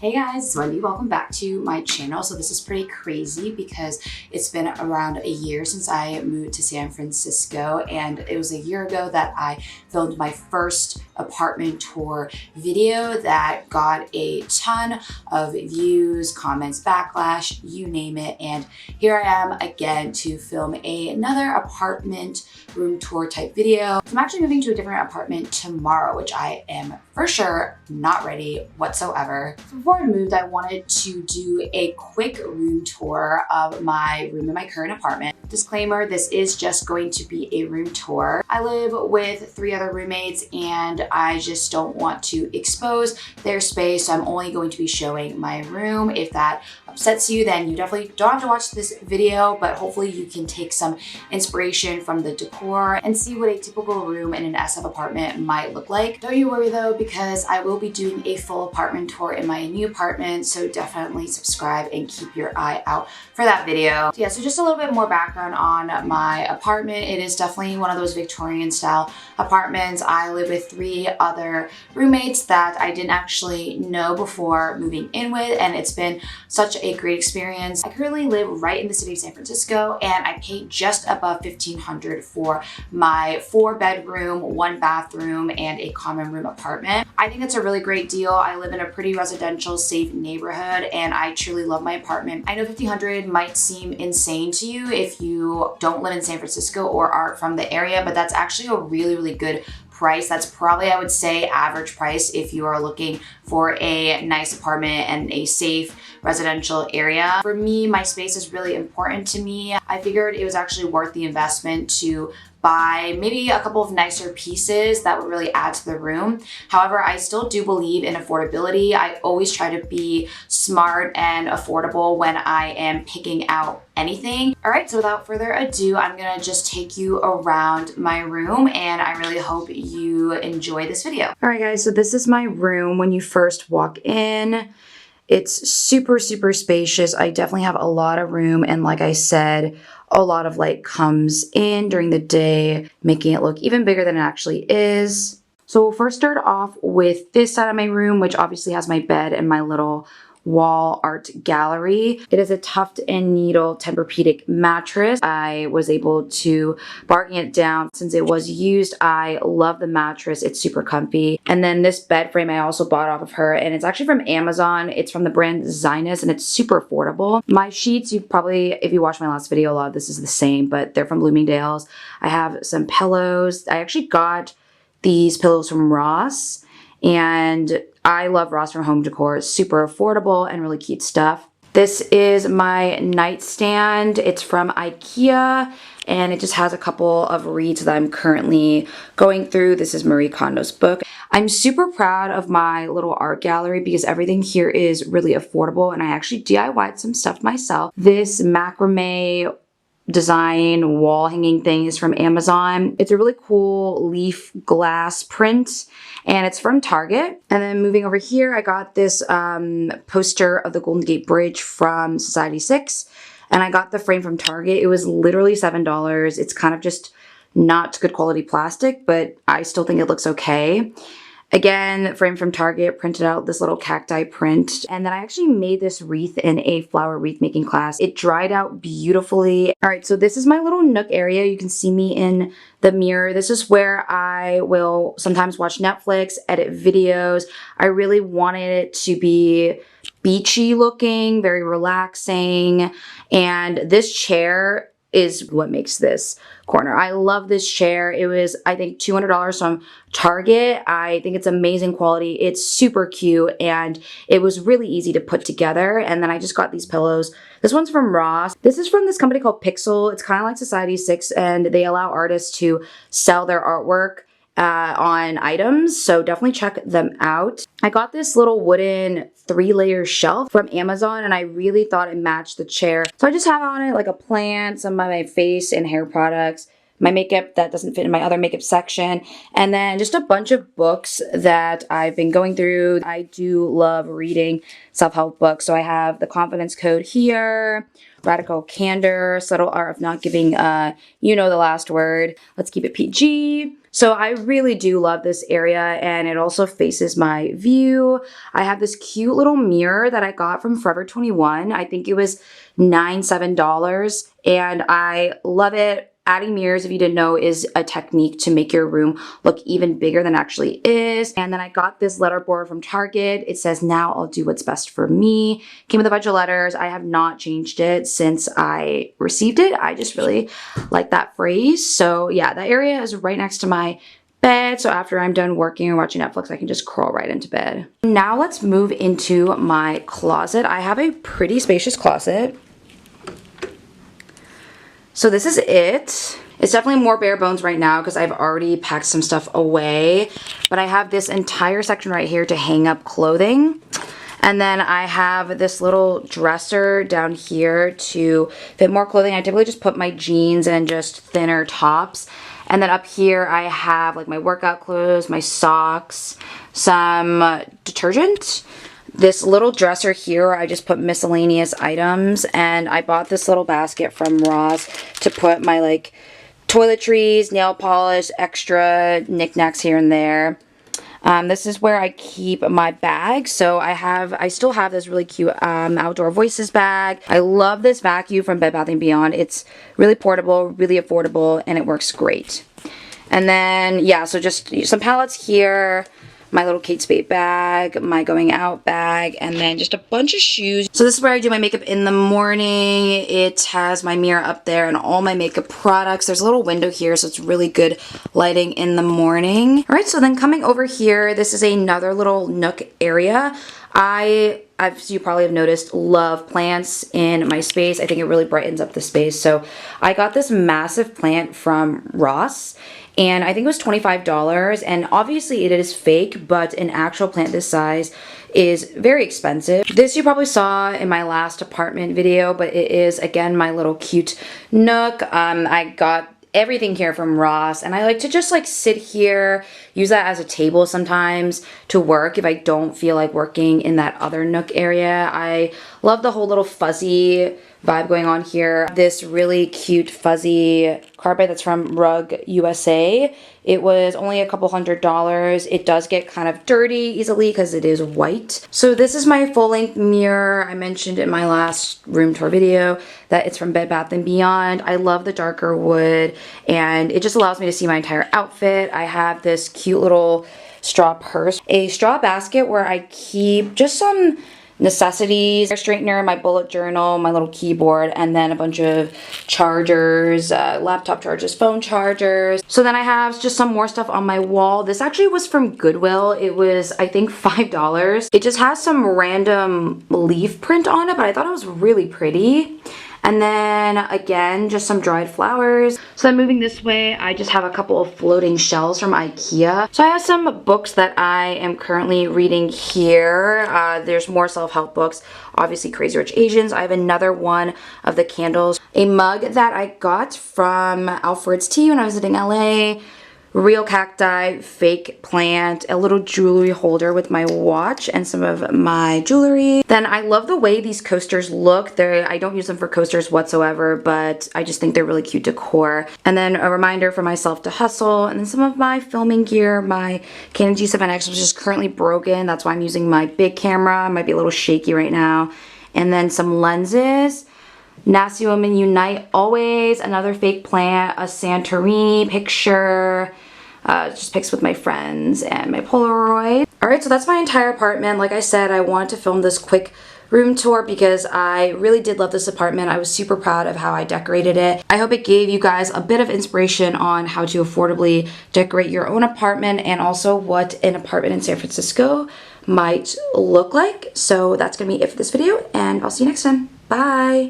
Hey guys, it's Wendy. Welcome back to my channel. So this is pretty crazy because it's been around a year since I moved to San Francisco, and it was a year ago that I filmed my first apartment tour video that got a ton of views, comments, backlash, you name it. And here I am again to film another apartment room tour type video. I'm actually moving to a different apartment tomorrow, which I am for sure not ready whatsoever. Before I moved, I wanted to do a quick room tour of my room in my current apartment. Disclaimer, this is just going to be a room tour. I live with 3 other roommates and I just don't want to expose their space, so I'm only going to be showing my room. If that upsets you, then you definitely don't have to watch this video, but hopefully you can take some inspiration from the decor and see what a typical room in an SF apartment might look like. Don't you worry though, because I will be doing a full apartment tour in my new apartment, so definitely subscribe and keep your eye out for that video. So yeah, so just a little bit more background on my apartment. It is definitely one of those Victorian style apartments. I live with 3 other roommates that I didn't actually know before moving in with, and it's been such a great experience. I currently live right in the city of San Francisco, and I pay just above $1,500 for my 4-bedroom, 1-bathroom, and a common room apartment. I think it's a really great deal. I live in a pretty residential, safe neighborhood, and I truly love my apartment. I know $1,500 might seem insane to you if you don't live in San Francisco or aren't from the area, but that's actually a really good price. That's probably, I would say, average price if you are looking for a nice apartment and a safe residential area. For me, my space is really important to me. I figured it was actually worth the investment to buy maybe a couple of nicer pieces that would really add to the room. However, I still do believe in affordability. I always try to be smart and affordable when I am picking out anything. All right, so without further ado, I'm gonna just take you around my room, and I really hope you enjoy this video. All right guys, so this is my room when you first walk in. It's super spacious. I definitely have a lot of room, and like I said, a lot of light comes in during the day, making it look even bigger than it actually is. So we'll first start off with this side of my room, which obviously has my bed and my little wall art gallery. It is a Tuft and Needle Tempur-Pedic mattress. I was able to bargain it down since it was used. I love the mattress. It's super comfy. And then this bed frame I also bought off of her, and it's actually from Amazon. It's from the brand Zinus, and it's super affordable. My sheets, you've probably, if you watched my last video, a lot of this is the same, but they're from Bloomingdale's. I have some pillows. I actually got these pillows from Ross, and I love Ross from Home Decor. It's super affordable and really cute stuff. This is my nightstand. It's from IKEA, and it just has a couple of reads that I'm currently going through. This is Marie Kondo's book. I'm super proud of my little art gallery because everything here is really affordable, and I actually DIY'd some stuff myself. This macrame design wall hanging thing is from Amazon. It's a really cool leaf glass print, and it's from Target. And then moving over here, I got this poster of the Golden Gate Bridge from Society 6, and I got the frame from Target. It was literally $7. It's kind of just not good quality plastic, but I still think it looks okay. Again, frame from Target, printed out this little cacti print. And then I actually made this wreath in a flower wreath making class. It dried out beautifully. All right, so this is my little nook area. You can see me in the mirror. This is where I will sometimes watch Netflix, edit videos. I really wanted it to be beachy looking, very relaxing. And this chair is what makes this corner. I love this chair. It was, I think, $200 from Target. I think it's amazing quality. It's super cute, and it was really easy to put together. And then I just got these pillows. This one's from Ross. This is from this company called Pixel. It's kind of like Society 6, and they allow artists to sell their artwork on items, so definitely check them out. I got this little wooden 3-layer shelf from Amazon, and I really thought it matched the chair. So I just have on it like a plant, some of my face and hair products, my makeup that doesn't fit in my other makeup section, and then just a bunch of books that I've been going through. I do love reading self-help books, so I have The Confidence Code here, Radical Candor, Subtle Art of Not Giving, you know the last word. Let's keep it PG. So I really do love this area, and it also faces my view. I have this cute little mirror that I got from Forever 21. I think it was $7, and I love it. Adding mirrors, if you didn't know, is a technique to make your room look even bigger than it actually is. And then I got this letter board from Target. It says, "Now I'll do what's best for me." Came with a bunch of letters. I have not changed it since I received it. I just really like that phrase. So yeah, that area is right next to my bed. So after I'm done working or watching Netflix, I can just crawl right into bed. Now let's move into my closet. I have a pretty spacious closet. So this is it. It's definitely more bare bones right now because I've already packed some stuff away. But I have this entire section right here to hang up clothing. And then I have this little dresser down here to fit more clothing. I typically just put my jeans and just thinner tops. And then up here I have like my workout clothes, my socks, some detergent. This little dresser here, I just put miscellaneous items, and I bought this little basket from Ross to put my like toiletries, nail polish, extra knickknacks here and there. This is where I keep my bag. So I still have this really cute Outdoor Voices bag. I love this vacuum from Bed Bath & Beyond. It's really portable, really affordable, and it works great. And then, yeah, so just some palettes here, my little Kate Spade bag, my going out bag, and then just a bunch of shoes. So this is where I do my makeup in the morning. It has my mirror up there and all my makeup products. There's a little window here, so it's really good lighting in the morning. All right, so then coming over here, this is another little nook area. As you probably have noticed, love plants in my space. I think it really brightens up the space. So I got this massive plant from Ross, and I think it was $25, and obviously it is fake, but an actual plant this size is very expensive. This you probably saw in my last apartment video, but it is, again, my little cute nook. I got everything here from Ross, and I like to just like sit here, use that as a table sometimes to work if I don't feel like working in that other nook area. I love the whole little fuzzy vibe going on here. This really cute fuzzy carpet that's from Rug USA. It was only a couple $100s. It does get kind of dirty easily because it is white. So this is my full-length mirror. I mentioned in my last room tour video that it's from Bed Bath & Beyond. I love the darker wood, and it just allows me to see my entire outfit. I have this cute little straw purse, a straw basket where I keep just some necessities, hair straightener, my bullet journal, my little keyboard, and then a bunch of chargers, laptop chargers, phone chargers. So then I have just some more stuff on my wall. This actually was from Goodwill. It was, I think, $5. It just has some random leaf print on it, but I thought it was really pretty. And then again, just some dried flowers. So then moving this way, I just have a couple of floating shelves from IKEA. So I have some books that I am currently reading here. There's more self-help books, obviously Crazy Rich Asians. I have another one of the candles, a mug that I got from Alfred's Tea when I was visiting LA. Real cacti, fake plant, a little jewelry holder with my watch and some of my jewelry. Then I love the way these coasters look. I don't use them for coasters whatsoever, but I just think they're really cute decor. And then a reminder for myself to hustle. And then some of my filming gear, my Canon G7X, which is currently broken. That's why I'm using my big camera. It might be a little shaky right now. And then some lenses. Nasty Women Unite always, another fake plant, a Santorini picture, just pics with my friends, and my Polaroid. Alright, so that's my entire apartment. Like I said, I wanted to film this quick room tour because I really did love this apartment. I was super proud of how I decorated it. I hope it gave you guys a bit of inspiration on how to affordably decorate your own apartment, and also what an apartment in San Francisco might look like. So that's gonna be it for this video, and I'll see you next time. Bye!